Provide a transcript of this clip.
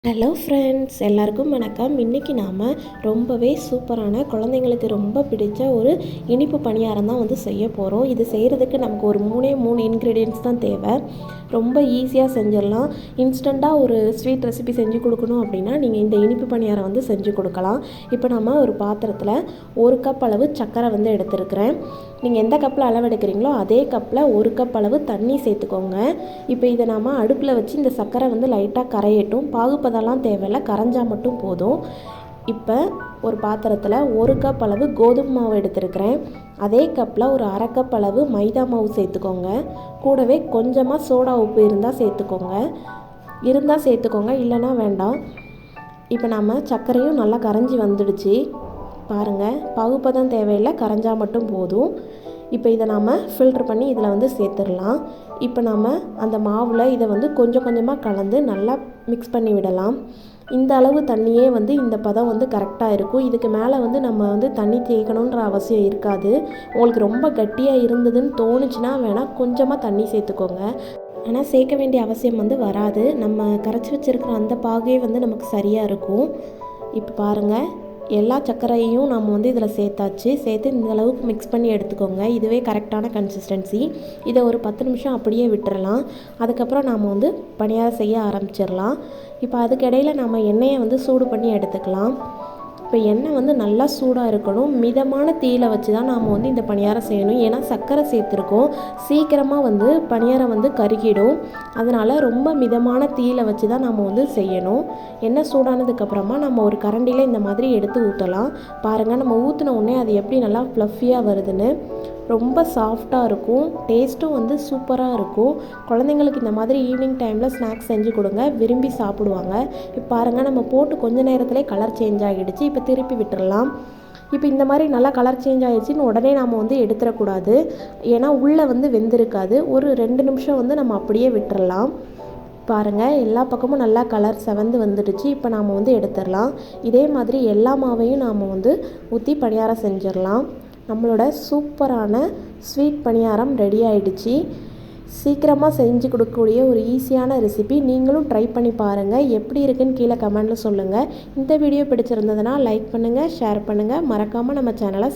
Hello friends, எல்லாருக்கும் வணக்கம். இன்றைக்கி நாம் ரொம்பவே சூப்பரான குழந்தைங்களுக்கு ரொம்ப பிடிச்ச ஒரு இனிப்பு பணியாரம் தான் செய்ய போகிறோம். இது செய்கிறதுக்கு நமக்கு ஒரு 3 இன்க்ரீடியன்ட்ஸ் தான் தேவை. ரொம்ப ஈஸியாக செஞ்சிடலாம். இன்ஸ்டண்ட்டாக ஒரு ஸ்வீட் ரெசிபி செஞ்சு கொடுக்கணும் அப்படின்னா நீங்கள் இந்த இனிப்பு பணியாரம் செஞ்சு கொடுக்கலாம். இப்போ நம்ம ஒரு பாத்திரத்தில் 1 கப் அளவு சர்க்கரை எடுத்துருக்கிறேன். நீங்கள் எந்த கப்பில் அளவு எடுக்கிறீங்களோ அதே கப்பில் 1 கப் அளவு தண்ணி சேர்த்துக்கோங்க. இப்போ இதை நாம் அடுப்பில் வச்சு இந்த சர்க்கரை லைட்டாக கரையட்டும். பாகுப்பதெல்லாம் தேவையில்லை, கரைஞ்சால் மட்டும் போதும். இப்போ ஒரு பாத்திரத்தில் 1 கப் அளவு கோதுமை மாவு எடுத்துருக்கிறேன். அதே கப்பில் ஒரு 1/2 கப் அளவு மைதா மாவு சேர்த்துக்கோங்க. கூடவே கொஞ்சமாக சோடா உப்பு இருந்தால் சேர்த்துக்கோங்க, இல்லைன்னா வேண்டாம். இப்போ நம்ம சர்க்கரையும் நல்லா கரைஞ்சி வந்துடுச்சு பாருங்கள். பகுப்பதம் தேவையில்லை, கரைஞ்சால் மட்டும் போதும். இப்போ இதை நாம் ஃபில்ட்ரு பண்ணி இதில் சேர்த்துடலாம். இப்போ நம்ம அந்த மாவில் இதை கொஞ்சம் கொஞ்சமாக கலந்து நல்லா மிக்ஸ் பண்ணி விடலாம். இந்த அளவு தண்ணியே இந்த பதம் கரெக்டாக இருக்கும். இதுக்கு மேலே நம்ம தண்ணி தேய்க்கணுன்ற அவசியம் இருக்காது. உங்களுக்கு ரொம்ப கட்டியாக இருந்ததுன்னு தோணுச்சுன்னா வேணால் கொஞ்சமாக தண்ணி சேர்த்துக்கோங்க. ஆனால் சேர்க்க வேண்டிய அவசியம் வராது. நம்ம கரைச்சி வச்சுருக்கிற அந்த பாகே நமக்கு சரியாக இருக்கும். இப்போ பாருங்கள், எல்லா சர்க்கரையும் நம்ம இதில் சேர்த்து இந்த அளவுக்கு மிக்ஸ் பண்ணி எடுத்துக்கோங்க. இதுவே கரெக்டான கன்சிஸ்டன்சி. இதை ஒரு 10 நிமிஷம் அப்படியே விட்டுறலாம். அதுக்கப்புறம் நாம் பணியாரம் செய்ய ஆரம்பிச்சிடலாம். இப்போ அதுக்கிடையில் நம்ம எண்ணெயை சூடு பண்ணி எடுத்துக்கலாம். இப்போ எண்ணெய் நல்லா சூடாக இருக்கணும். மிதமான தீயில் வச்சு தான் நாம் இந்த பணியாரம் செய்யணும். ஏன்னா சர்க்கரை சேர்த்துருக்கோம், சீக்கிரமாக பணியாரம் கருகிடும். அதனால் ரொம்ப மிதமான தீயில் வச்சு தான் நாம் செய்யணும். எண்ணெய் சூடானதுக்கப்புறமா நம்ம ஒரு கரண்டியில் இந்த மாதிரி எடுத்து ஊற்றலாம். பாருங்கள், நம்ம ஊற்றின உடனே அது எப்படி நல்லா ஃப்ளஃபியாக வருதுன்னு. ரொம்ப சாஃப்டாக இருக்கும், டேஸ்ட்டும் சூப்பராக இருக்கும். குழந்தைங்களுக்கு இந்த மாதிரி ஈவினிங் டைமில் ஸ்நாக்ஸ் செஞ்சு கொடுங்க, விரும்பி சாப்பிடுவாங்க. இப்போ பாருங்கள், நம்ம போட்டு கொஞ்ச நேரத்துலேயே கலர் சேஞ்ச் ஆகிடுச்சு. இப்போ திருப்பி விட்டுடலாம். இப்போ இந்த மாதிரி நல்லா கலர் சேஞ்ச் ஆகிடுச்சின்னு உடனே நாம் எடுத்துடக்கூடாது. ஏன்னா உள்ளே வெந்திருக்காது. ஒரு 2 நிமிஷம் நம்ம அப்படியே விட்டுறலாம். பாருங்கள், எல்லா பக்கமும் நல்லா கலர் செவந்து வந்துடுச்சு. இப்போ நாம் எடுத்துடலாம். இதே மாதிரி எல்லா மாவையும் நாம் ஊற்றி பணியாரம் செஞ்சிடலாம். நம்மளோட சூப்பரான ஸ்வீட் பணியாரம் ரெடி ஆகிடுச்சு. சீக்கிரமாக செஞ்சு கொடுக்கக்கூடிய ஒரு ஈஸியான ரெசிபி. நீங்களும் ட்ரை பண்ணி பாருங்கள். எப்படி இருக்குன்னு கீழே கமெண்டில் சொல்லுங்கள். இந்த வீடியோ பிடிச்சிருந்ததுன்னா லைக் பண்ணுங்கள், ஷேர் பண்ணுங்கள். மறக்காமல் நம்ம சேனலை